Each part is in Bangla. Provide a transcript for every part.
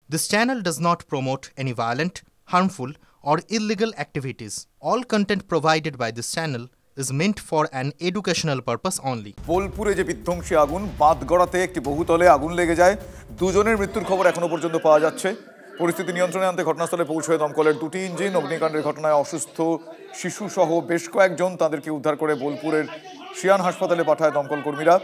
This channel does not promote any violent, harmful, or illegal activities. All content provided by this channel is meant for an educational purpose only. বোলপুরে যে বিধ্বংসী আগুন, বাঁধগড়াতে একটি বহুতলে আগুন লেগে যায়। দুজনের মৃত্যুর খবর এখনো পর্যন্ত পাওয়া যাচ্ছে। পরিস্থিতি নিয়ন্ত্রণে আনতে ঘটনাস্থলে পৌঁছয় দমকলের দুটি ইঞ্জিন। অগ্নিকাণ্ডের ঘটনায় অসুস্থ শিশুসহ বেশ কয়েকজন তাদেরকে উদ্ধার করে বোলপুরের শিয়ান হাসপাতালে পাঠায় দমকল কর্মীরা।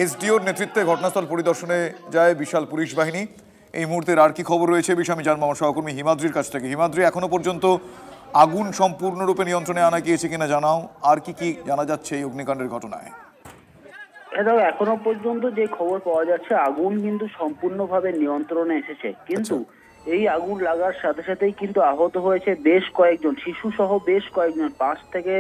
এসডিওর নেতৃত্বে ঘটনাস্থল পরিদর্শনে যায় বিশাল পুলিশ বাহিনী। এই মুহূর্তে আর কি খবর রয়েছে বিষয়ে আমি জানবো আমার সহকর্মী হিমাদ্রির কাছ থেকে। হিমাদ্রি, এখনো পর্যন্ত আগুন সম্পূর্ণরূপে নিয়ন্ত্রণে আনা গিয়েছে কিনা জানাও, আর কি কি জানা যাচ্ছে এই অগ্নিকাণ্ডের ঘটনায়? এখনো পর্যন্ত যে খবর পাওয়া যাচ্ছে, আগুন কিন্তু সম্পূর্ণভাবে নিয়ন্ত্রণে এসেছে, কিন্তু এই আগুন লাগার সাথে সাথেই কিন্তু আহত হয়েছে বেশ কয়েকজন, শিশু সহ বেশ কয়েকজন, 5 থেকে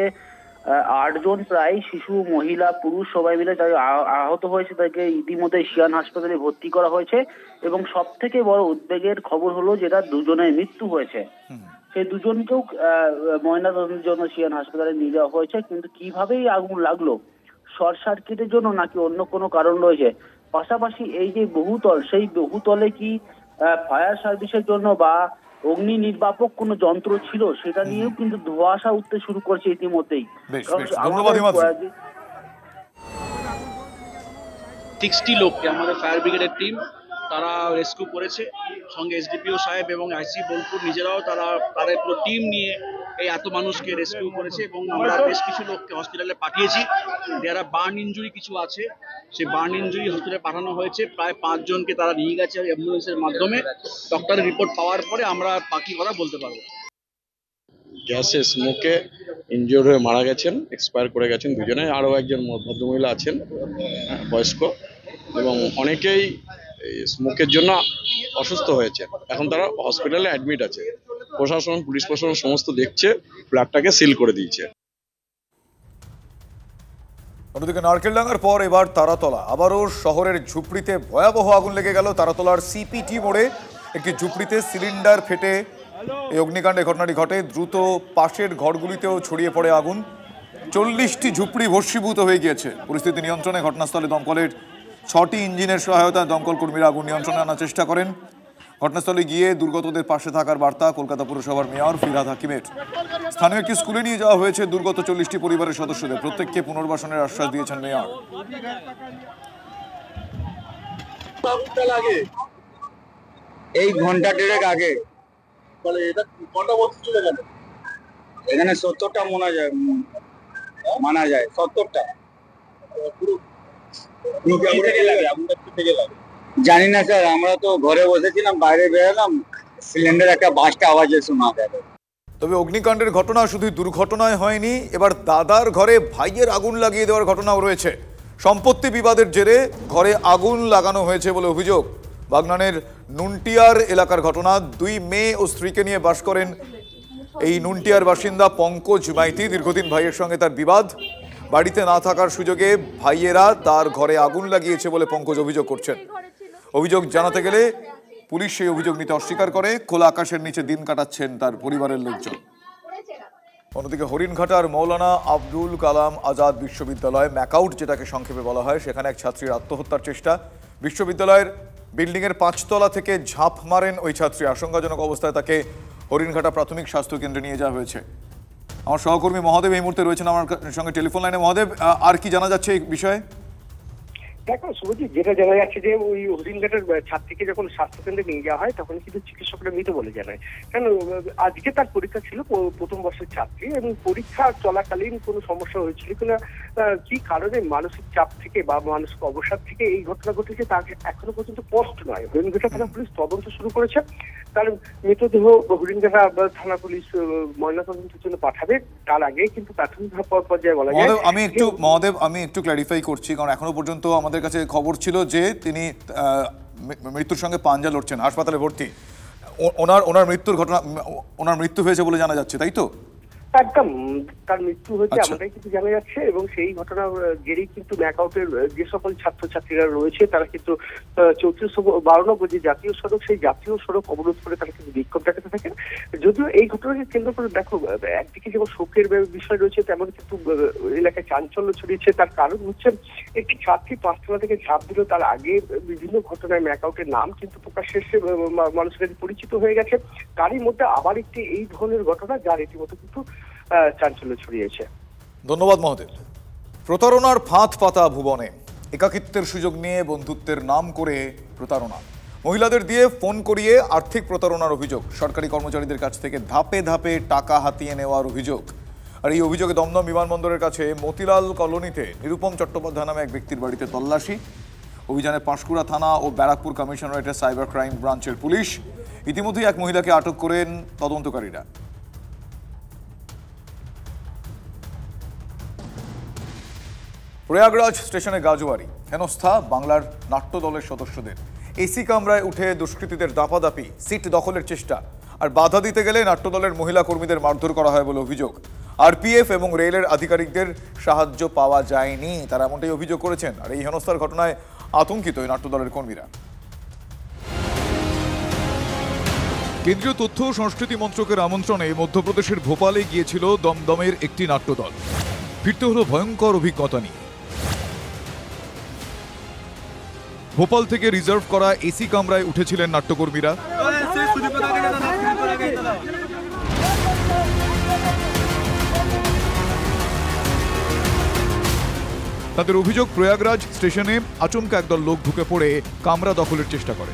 8 জন প্রায় শিশু, মহিলা, পুরুষ সবাই মিলে যারা আহত হয়েছে তাদেরকে ইতিমধ্যে শিয়ান হাসপাতালে ভর্তি করা হয়েছে। এবং সব থেকে বড় উদ্বেগের খবর হলো যেটা দুজনের মৃত্যু হয়েছে, সেই দুজনকেও ময়নাতদন্তের জন্য শিয়ান হাসপাতালে নিয়ে যাওয়া হয়েছে। কিন্তু কিভাবে এই আগুন লাগলো, শর্ট সার্কিটের জন্য নাকি অন্য কোনো কারণ রয়েছে, পাশাপাশি এই যে বহুতল, সেই বহুতলে কি ফায়ার সার্ভিসের জন্য বা অগ্নি নির্বাপক কোনো যন্ত্র ছিল, সেটা নিয়েও কিন্তু ধোঁয়াশা উঠতে শুরু করছে ইতিমধ্যেই। 60 লোককে আমাদের ফায়ার ব্রিগেডের টিম তারা রেস্কিউ করেছে, সঙ্গে এসডিপিও সাহেব এবং আইসি বোলপুর নিজেরাও তাদের পুরো টিম নিয়ে এই এত মানুষকে রেস্কিউ করেছে। এবং আমরা বেশ কিছু লোককে হসপিটালে পাঠিয়েছি, যারা বার্ন ইঞ্জুরি কিছু আছে, সেই বার্ন ইঞ্জুরি হসপিটালে পাঠানো হয়েছে। প্রায় 5 জনকে তারা নিয়ে গেছে অ্যাম্বুলেন্সের মাধ্যমে। ডক্টরের রিপোর্ট পাওয়ার পরে আমরা বাকি কথা বলতে পারবো। গ্যাসে স্মোকে ইনজিওর্ড হয়ে মারা গেছেন, এক্সপায়ার করে গেছেন দুজনে। আরও একজন ভদ্রমহিলা আছেন বয়স্ক, এবং অনেকেই স্মোকের জন্য অসুস্থ হয়েছে। এখন তারা হসপিটালে অ্যাডমিট আছে। প্রশাসন, পুলিশ প্রশাসন সমস্ত দেখছে, ফ্ল্যাটটাকে সিল করে দিয়েছে। অন্যদিকে নারকেলডাঙ্গার পর এবার তারাতলা, আবারও শহরের ঝুপড়িতে ভয়াবহ আগুন লেগে গেল। তারাতলার সিপিটি মোড়ে একটি ঝুপড়িতে সিলিন্ডার ফেটে এই অগ্নিকাণ্ডের ঘটনাটি ঘটে। দ্রুত পাশের ঘরগুলিতেও ছড়িয়ে পড়ে আগুন। 40টি ঝুপড়ি ভস্মীভূত হয়ে গিয়েছে। পরিস্থিতি নিয়ন্ত্রণে ঘটনাস্থলে দমকলের 6টি ইঞ্জিনের সহায়তায় দমকল কর্মীরা আগুন নিয়ন্ত্রণে আনার চেষ্টা করেন। ঘটনাস্থলে গিয়ে দুর্গতদের পাশে থাকার বার্তা কলকাতা পুরসভার মেয়র ফিরহাদ হাকিমের। স্থানীয় একটি স্কুলে নিয়ে যাওয়া হয়েছে দুর্গত 40টি পরিবারের সদস্যদের। প্রত্যেককে পুনর্বাসনের আশ্বাস দিয়েছেন মেয়র। এই ঘন্টা দেড়েক আগে এখানে 70টা মানা যায় 70টা। জানি না স্যার, আমরা তো ঘরে বসেছিলাম, বাইরে বেরোলাম, সিলিন্ডার একটা বাস্ট আওয়াজে শোনা গেল। তবে অগ্নিকাণ্ডের ঘটনা শুধু দুর্ঘটনায় হয়নি, এবার দাদার ঘরে ভাইয়ের আগুন লাগিয়ে দেওয়ার ঘটনাও রয়েছে। সম্পত্তি বিবাদের জেরে ঘরে আগুন লাগানো হয়েছে বলে অভিযোগ। বাগনানের নুনটিয়ার এলাকার ঘটনা। 2 মেয়ে ও স্ত্রীকে নিয়ে বাস করেন এই নুনটিয়ার বাসিন্দা পঙ্কজ মাইতি। দীর্ঘদিন ভাইয়ের সঙ্গে তার বিবাদ। বাড়িতে না থাকার সুযোগে ভাইয়েরা তার ঘরে আগুন লাগিয়েছে বলে পঙ্কজ অভিযোগ করছেন। অভিযোগ জানাতে গেলে পুলিশ সেই অভিযোগ নিতে অস্বীকার করে। খোলা আকাশের নিচে দিন কাটাচ্ছেন তার পরিবারের লোকজন। অন্যদিকে হরিণঘাটার মৌলানা আব্দুল কালাম আজাদ বিশ্ববিদ্যালয়, ম্যাকআউট যেটাকে সংক্ষেপে বলা হয়, সেখানে এক ছাত্রীর আত্মহত্যার চেষ্টা। বিশ্ববিদ্যালয়ের বিল্ডিংয়ের 5 তলা থেকে ঝাঁপ মারেন ওই ছাত্রী। আশঙ্কাজনক অবস্থায় তাকে হরিণঘাটা প্রাথমিক স্বাস্থ্য কেন্দ্রে নিয়ে যাওয়া হয়েছে। আমার সহকর্মী মহাদেব এই মুহূর্তে রয়েছেন আমার সঙ্গে টেলিফোন লাইনে। মহাদেব, আর কি জানা যাচ্ছে এই বিষয়ে? দেখো শুভজিৎ, যেটা জানা যাচ্ছে যে ওই হরিণঘাটের ছাত্রীকে যখন স্বাস্থ্যকেন্দ্রে নিয়ে যাওয়া হয় তখন কিন্তু চিকিৎসকরা মৃত বলে জানায়। কেন, আজকে তার পরীক্ষা ছিল, প্রথম বর্ষের ছাত্রী, এবং পরীক্ষা চলাকালীন কোনো সমস্যা হয়েছিল কিনা, কি কারণে মানসিক চাপ থেকে বা মানসিক অবসাদ থেকে এই ঘটনা ঘটেছে তা এখনো পর্যন্ত স্পষ্ট নয়। হরিণঘাটা থানা পুলিশ তদন্ত শুরু করেছে। তার মৃতদেহ হরিণঘাটা থানা পুলিশ ময়নাতদন্তের জন্য পাঠাবে। তার আগে কিন্তু প্রাথমিক পর্যায়ে বলা যায়। মহাদেব, আমি একটু ক্ল্যারিফাই করছি, কারণ এখনো পর্যন্ত আমাদের কাছে খবর ছিল যে তিনি মৃত্যুর সঙ্গে পাঞ্জা লড়ছেন, হাসপাতালে ভর্তি। ওনার মৃত্যুর ঘটনা, ওনার মৃত্যু হয়েছে বলে জানা যাচ্ছে, তাই তো? একদম তার মৃত্যু হয়েছে আচ্ছা। এমনটাই কিন্তু জানা যাচ্ছে, এবং সেই ঘটনার জেরেই কিন্তু ম্যাকআউটের যে সকল ছাত্রছাত্রীরা রয়েছে তারা কিন্তু 3452 নম্বর যে জাতীয় সড়ক, সেই জাতীয় সড়ক অবরোধ করে তারা কিন্তু বিক্ষোভ দেখাতে থাকেন। যদিও এই ঘটনাকে কেন্দ্র করে দেখো একদিকে যেমন শোকের বিষয় রয়েছে, তেমন কিন্তু এলাকায় চাঞ্চল্য ছড়িয়েছে। তার কারণ হচ্ছে একটি ছাত্রী 5তলা থেকে ঝাঁপ দিল, তার আগে বিভিন্ন ঘটনায় ম্যাকআউটের নাম কিন্তু প্রকাশ্যে এসে মানুষের কাছে পরিচিত হয়ে গেছে। তারই মধ্যে আবার একটি এই ধরনের ঘটনা যা রীতিমতো কিন্তু চাঞ্চল্য ছড়িয়েছে। ধন্যবাদ মহোদয়। প্রতারণার ফাঁদ পাতা ভুবনে, একাকিত্বের সুযোগ নিয়ে বন্ধুত্বের নাম করে প্রতারণা, মহিলাদের দিয়ে ফোন করিয়ে আর্থিক প্রতারণার অভিযোগ, সরকারি কর্মচারীদের কাছ থেকে ধাপে ধাপে টাকা হাতিয়ে নেওয়ার অভিযোগ। আর এই অভিযোগে দমদম বিমানবন্দরের কাছে মতিলাল কলোনিতে নিরুপম চট্টোপাধ্যায় নামে এক ব্যক্তির বাড়িতে তল্লাশি। অভিযানে পাঁশকুড়া থানা ও ব্যারাকপুর কমিশনারেটের সাইবার ক্রাইম ব্রাঞ্চের পুলিশ। ইতিমধ্যেই এক মহিলাকে আটক করেন তদন্তকারীরা। প্রয়াগরাজ স্টেশনে গাজোয়ারি, হেনস্থা বাংলার নাট্য দলের সদস্যদের। এসি কামরায় উঠে দুষ্কৃতীদের দাপাদাপি, সিট দখলের চেষ্টা, আর বাধা দিতে গেলে নাট্যদলের মহিলা কর্মীদের মারধর করা হয় বলে অভিযোগ। আরপিএফ এবং রেলের আধিকারিকদের সাহায্য পাওয়া যায়নি, তারা এমনটাই অভিযোগ করেছেন। আর এই হেনস্থার ঘটনায় আতঙ্কিত নাট্যদলের কর্মীরা। কেন্দ্রীয় তথ্য ও সংস্কৃতি মন্ত্রকের আমন্ত্রণে মধ্যপ্রদেশের ভোপালে গিয়েছিল দমদমের একটি নাট্যদল। ফিরতে হলো ভয়ঙ্কর অভিজ্ঞতা নিয়ে। ভোপাল থেকে রিজার্ভ করা এসি কামরায় উঠেছিলেন নাট্যকর্মীরা। তাদের অভিযোগ, প্রয়াগরাজ স্টেশনে আচমকা একদল লোক ঢুকে পড়ে কামরা দখলের চেষ্টা করে।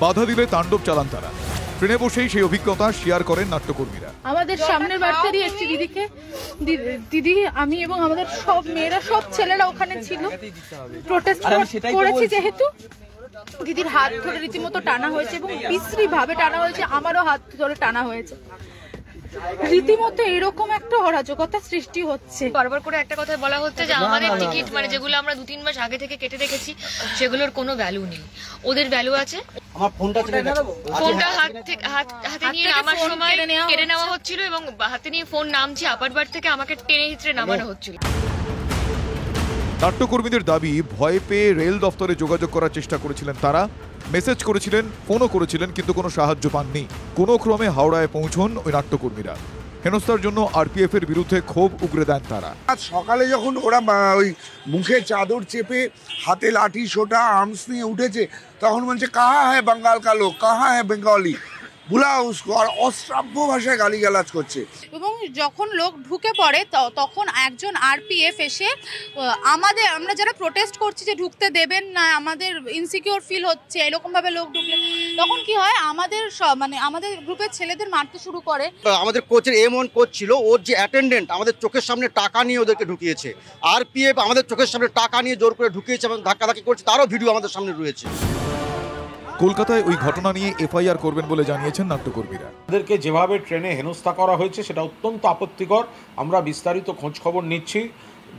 বাধা দিলে তাণ্ডব চালান তারা। ট্রেনে বসেই সেই অভিজ্ঞতা শেয়ার করেন নাট্যকর্মীরা। আমাদের সামনের বাড়িতেই এসছি দিদি আমি এবং আমাদের সব মেয়েরা, সব ছেলেরা ওখানে ছিল। প্রোটেস্ট করেছি যেহেতু দিদির হাত ধরে রীতিমতো টানা হয়েছে এবং বিশ্রী ভাবে টানা হয়েছে, আমারও হাত ধরে টানা হয়েছে। রীতিমতো এরকম একটা অরাজকতা সৃষ্টি হচ্ছে। বারবার করে একটা কথা বলা হচ্ছে যে আমাদের টিকিট মানে যেগুলো আমরা 2-3 মাস আগে থেকে কেটে রেখেছি সেগুলোর কোনো ভ্যালু নেই, ওদের ভ্যালু আছে। আমার ফোনটা হাতে নিয়ে নামার সময় কেড়ে নেওয়া হচ্ছিল এবং হাতে নিয়ে ফোন নামছি আপারবার থেকে, আমাকে টেনে হিচড়ে নামানো হচ্ছিল। নাট্যকর্মীদের দাবি, ভয় পেয়ে রেল দফতরে যোগাযোগ করার চেষ্টা করেছিলেন তারা, মেসেজ করেছিলেন, ফোনও করেছিলেন, কিন্তু কোনো সাহায্য পাননি। কোনো ক্রমে হাওড়ায় পৌঁছন ওই নাট্যকর্মীরা। হেনস্থার জন্য আরপিএফ এর বিরুদ্ধে ক্ষোভ উগরে দেন তারা। আজ সকালে যখন ওরা ওই মুখে চাদর চেপে হাতে লাঠি সোটা আর্মস নিয়ে উঠেছে, তখন বলছে কাহা হ্যায় বাঙ্গাল কা লোক, কাহা হ্যায় বেঙ্গলি, বুলা উসকো, আর অশ্রাব্য ভাষায় গালিগালাজ করছে। এবং যখন লোক ঢুকে পড়ে তখন একজন আরপিএফ এসে আমরা যারা প্রোটেস্ট করছি যে ঢুকতে দেবেন না, আমাদের ইনসিকিউর ফিল হচ্ছে, এরকম ভাবে লোক ঢুকলে তখন কি হয়, আমাদের গ্রুপের ছেলেদের মারতে শুরু করে। আমাদের কোচের M1 কোচ ছিল, ওর যে অ্যাটেন্ডেন্ট আমাদের চোখের সামনে টাকা নিয়ে ওদেরকে ঢুকিয়েছে। আরপিএফ আমাদের চোখের সামনে টাকা নিয়ে জোর করে ঢুকিয়েছে এবং ধাক্কাধাক্কি করছে, তারও ভিডিও আমাদের সামনে রয়েছে। কলকাতায় ওই ঘটনা নিয়ে এফআইআর করবেন বলে জানিয়েছেন নাট্যকর্মীরা। ওদেরকে যেভাবে ট্রেনে হেনস্থা করা হয়েছে সেটা অত্যন্ত আপত্তিকর। আমরা বিস্তারিত খোঁজ খবর নিচ্ছি।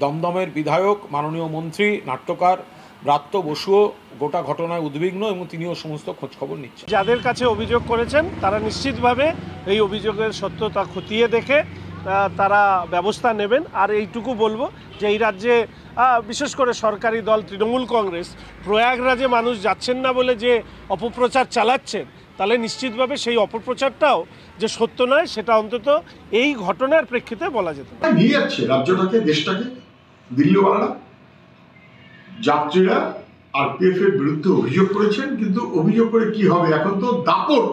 দমদমের বিধায়ক, মাননীয় মন্ত্রী, নাট্যকার ব্রাত্য বসুও গোটা ঘটনায় উদ্বিগ্ন এবং তিনিও সমস্ত খোঁজ খবর নিচ্ছেন। যাদের কাছে অভিযোগ করেছেন তারা নিশ্চিতভাবে এই অভিযোগের সত্যতা খতিয়ে দেখে তারা ব্যবস্থা নেবেন। আর এইটুকু বলবো যে এই রাজ্যে বিশেষ করে সরকারি দল তৃণমূল কংগ্রেস প্রয়াগরাজে মানুষ যাচ্ছেন না বলে যে অপপ্রচার চালাচ্ছেন, তাহলে নিশ্চিতভাবে সেই অপপ্রচারটাও যে সত্য নয় সেটা অন্তত এই ঘটনার প্রেক্ষিতে বলা যেত। নিয়ে যাচ্ছে রাজ্যটাকে, দেশটাকে দিল্লিওয়ালারা। যাত্রীরা আরপিএফ এর বিরুদ্ধে অভিযোগ করেছেন, কিন্তু অভিযোগ করে কি হবে? এখন তো দাপট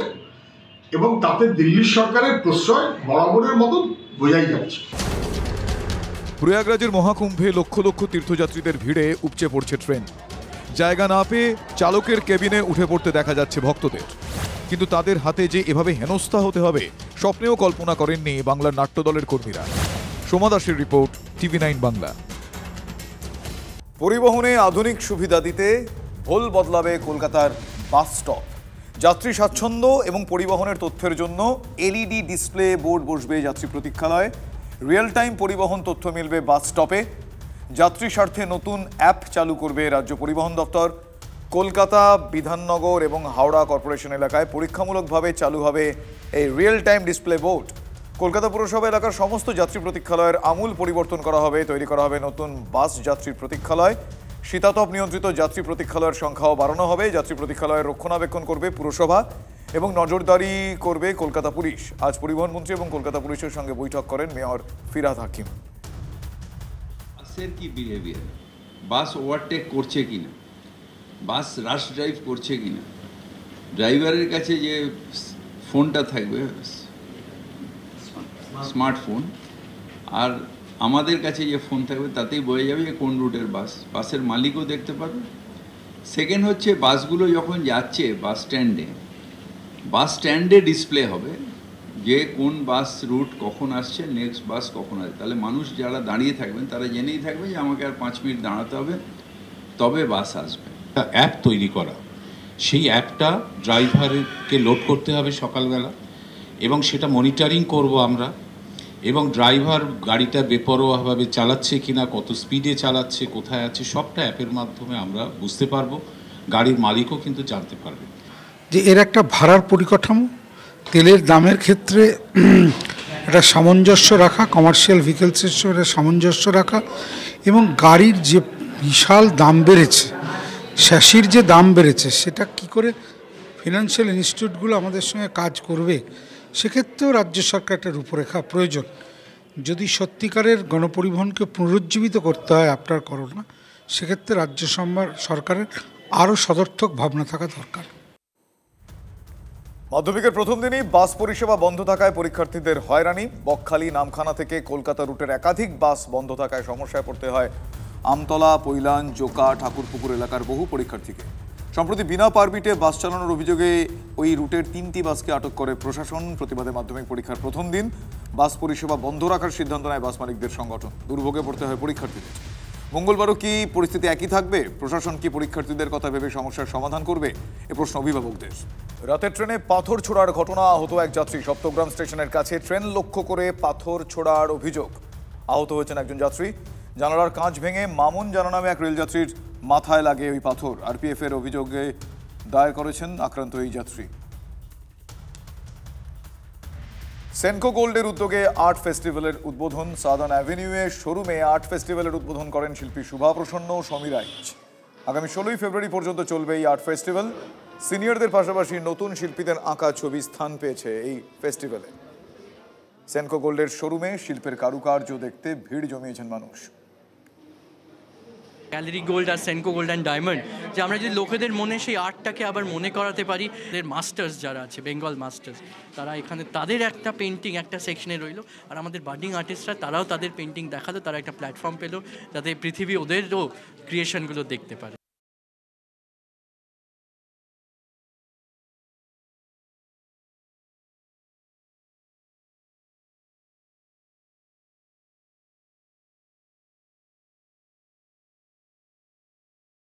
এবং তাতে দিল্লির সরকারের প্রশ্রয় বরাবরের মতো বোঝাই যাচ্ছে। প্রয়াগরাজের মহাকুম্ভে লক্ষ লক্ষ তীর্থযাত্রীদের ভিড়ে উপচে পড়ছে ট্রেন। জায়গা না পেয়ে চালকের কেবিনে উঠে পড়তে দেখা যাচ্ছে ভক্তদের। কিন্তু তাদের হাতে যে এভাবে হেনস্থা হতে হবে স্বপ্নেও কল্পনা করেননি বাংলার নাট্যদলের কর্মীরা। সোমা দাসের রিপোর্ট, TV9 বাংলা। পরিবহনে আধুনিক সুবিধা দিতে ভোল বদলাবে কলকাতার বাস স্টপ। যাত্রী স্বাচ্ছন্দ্য এবং পরিবহনের তথ্যের জন্য LED ডিসপ্লে বোর্ড বসবে যাত্রী প্রতীক্ষালয়ে। রিয়েল টাইম পরিবহন তথ্য মিলবে বাস স্টপে। যাত্রী স্বার্থে নতুন অ্যাপ চালু করবে রাজ্য পরিবহন দপ্তর। কলকাতা, বিধাননগর এবং হাওড়া কর্পোরেশন এলাকায় পরীক্ষামূলকভাবে চালু হবে এই real time display board. Kolkata পুরসভা এলাকার সমস্ত যাত্রী প্রতীক্ষালয়ের আমূল পরিবর্তন করা হবে, তৈরি করা হবে নতুন বাস যাত্রীর প্রতীক্ষালয়। শীতাতপ নিয়ন্ত্রিত যাত্রী প্রতীক্ষালয়ের সংখ্যাও বাড়ানো হবে। যাত্রী প্রতীক্ষালয়ের রক্ষণাবেক্ষণ করবে পুরসভা এবং নজরদারি করবে কলকাতা পুলিশ। আজ পরিবহন মন্ত্রী এবং কলকাতা পুলিশের সঙ্গে বৈঠক করেন মেয়র ফিরহাদ হাকিম। বাসের কি বিহেভিয়ার, বাস ওভারটেক করছে কিনা, বাস রাশ ড্রাইভ করছে কিনা, ড্রাইভারের কাছে যে ফোনটা থাকবে স্মার্টফোন, আর আমাদের কাছে যে ফোন থাকবে তাতেই বোঝা যাবে যে কোন রুটের বাস, বাসের মালিকও দেখতে পাবে। সেকেন্ড হচ্ছে বাসগুলো যখন যাচ্ছে বাস স্ট্যান্ডে ডিসপ্লে হবে যে কোন বাস রুট কখন আসছে, নেক্সট বাস কখন আসছে। তাহলে মানুষ যারা দাঁড়িয়ে থাকবেন তারা জেনেই থাকবে যে আমাকে আর 5 মিনিট দাঁড়াতে হবে, তবে বাস আসবে। অ্যাপ তৈরি করা, সেই অ্যাপটা ড্রাইভারকে লোড করতে হবে সকালবেলা এবং সেটা মনিটরিং করব আমরা, এবং ড্রাইভার গাড়িটা বেপরোয়াভাবে চালাচ্ছে কিনা, কত স্পিডে চালাচ্ছে, কোথায় আছে, সবটা অ্যাপের মাধ্যমে আমরা বুঝতে পারবো। গাড়ির মালিকও কিন্তু জানতে পারবে যে এর একটা ভাড়ার পরিকাঠামো, তেলের দামের ক্ষেত্রে একটা সামঞ্জস্য রাখা, কমার্শিয়াল ভেহিকেলসের সঙ্গে সামঞ্জস্য রাখা, এবং গাড়ির যে বিশাল দাম বেড়েছে, শ্যাসির যে দাম বেড়েছে, সেটা কি করে ফিনান্সিয়াল ইনস্টিটিউটগুলো আমাদের সঙ্গে কাজ করবে, সেক্ষেত্রেও রাজ্য সরকার একটা রূপরেখা প্রয়োজন। যদি সত্যিকারের গণপরিবহনকে পুনরুজ্জীবিত করতে হয় আপনার করোনা, সেক্ষেত্রে রাজ্য সরকারের আরও সদর্থক ভাবনা থাকা দরকার। মাধ্যমিকের প্রথম দিনই বাস পরিষেবা বন্ধ থাকায় পরীক্ষার্থীদের হয়রানি। বকখালি নামখানা থেকে কলকাতা রুটের একাধিক বাস বন্ধ থাকায় সমস্যায় পড়তে হয় আমতলা, পৈলান, জোকা, ঠাকুরপুকুর এলাকার বহু পরীক্ষার্থীকে। সম্প্রতি বিনা পারমিটে বাস চালানোর অভিযোগে ওই রুটের 3টি বাসকে আটক করে প্রশাসন। প্রতিবাদে মাধ্যমিক পরীক্ষার প্রথম দিন বাস পরিষেবা বন্ধ রাখার সিদ্ধান্ত নেয় বাস মালিকদের সংগঠন। দুর্ভোগে পড়তে হয় পরীক্ষার্থীদের। মঙ্গলবারও কি পরিস্থিতি একই থাকবে? প্রশাসন কি পরীক্ষার্থীদের কথা ভেবে সমস্যার সমাধান করবে? এ প্রশ্ন অভিভাবকদের। রাতের ট্রেনে পাথর ছোড়ার ঘটনা, আহত এক যাত্রী। সপ্তগ্রাম স্টেশনের কাছে ট্রেন লক্ষ্য করে পাথর ছোড়ার অভিযোগ। আহত হয়েছেন একজন যাত্রী। জানালার কাঁচ ভেঙে মামুন জানা নামে এক রেলযাত্রীর মাথায় লাগে ওই পাথর। আরপিএফ এর অভিযোগে দায়ের করেছেন আক্রান্ত এই যাত্রী। সেনকো গোল্ডের উদ্যোগে আর্ট ফেস্টিভ্যালের উদ্বোধন। সাদার্ন অ্যাভিনিউয়ে শোরুমে আর্ট ফেস্টিভ্যালের উদ্বোধন করেন শিল্পী শুভা প্রসন্ন ও সমীর রাইচ। আগামী 16ই ফেব্রুয়ারি পর্যন্ত চলবে এই আর্ট ফেস্টিভ্যাল। সিনিয়রদের পাশাপাশি নতুন শিল্পীদের আঁকা ছবি স্থান পেয়েছে এই ফেস্টিভ্যালে। সেনকো গোল্ডের শোরুমে শিল্পের কারুকার্য দেখতে ভিড় জমিয়েছেন মানুষ। গ্যালারি গোল্ড আর সেনকো গোল্ড অ্যান্ড ডায়মন্ড, যে আমরা যদি লোকেদের মনে সেই আর্টটাকে আবার মনে করাতে পারি। এদের মাস্টার্স যারা আছে, বেঙ্গল মাস্টার্স, তারা এখানে তাদের একটা পেন্টিং একটা সেকশনে রইলো, আর আমাদের বার্ডিং আর্টিস্টরা তারাও তাদের পেন্টিং দেখালো, তারা একটা প্ল্যাটফর্ম পেলো যাতে পৃথিবী ওদেরও ক্রিয়েশনগুলো দেখতে পারে।